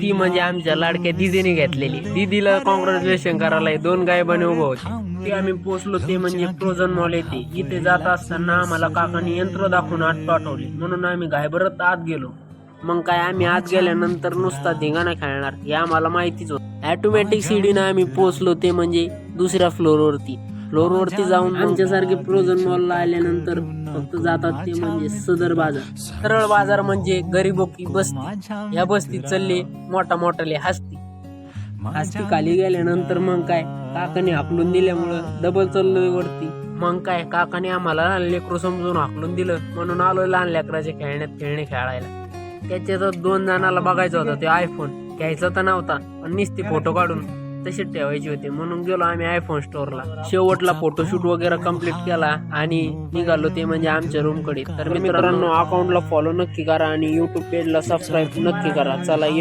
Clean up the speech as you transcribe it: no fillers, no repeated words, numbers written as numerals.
ती म्हणजे आमच्या लाडक्या दिदीने घेतलेली. दिदीला कॉंग्रॅच्युलेशन करायला 2 गायबाने उभं होते. ते आम्ही पोचलो ते म्हणजे प्रोझन मॉल येते. इथे जात असताना आम्हाला काकांनी यंत्र दाखवून आत पाठवले, म्हणून आम्ही घाबरत आत गेलो. मग काय आम्ही आत गेल्यानंतर नुसता धिंगाणा खेळणार हे आम्हाला माहितीच होतं. ऑटोमॅटिक सीडीनं आम्ही पोचलो ते म्हणजे दुसऱ्या फ्लोअरवरती जाऊन आमच्यासारखे प्रोझन मॉलला आल्यानंतर फक्त जातात ते म्हणजे सदर बाजार. सरळ बाजार म्हणजे गरीबो की बस्ती. या बस्तीत चालले मोठाले हस्ती खाली गेल्यानंतर मग काय काकाने हाकलून दिल्यामुळं डबल चाललोय वरती. मग काय काकाने आम्हाला लहान लेकरू समजून हाकलून दिलं, म्हणून आलोय लहान लेकराच्या खेळणे खेळायला. त्याच्यात 2 जणाला बघायचा होता ते आयफोन, घ्यायचा तर नव्हता पण नुसते फोटो काढून तसेच ठेवायचे होते, म्हणून गेलो आम्ही आयफोन स्टोअरला. शेवटला फोटोशूट वगैरे कम्प्लीट केला आणि निघालो ते म्हणजे आमच्या रूम कडे. तर मित्रांनो, अकाउंटला फॉलो नक्की करा आणि युट्यूब पेजला सबस्क्राईब नक्की करा. चला येतो.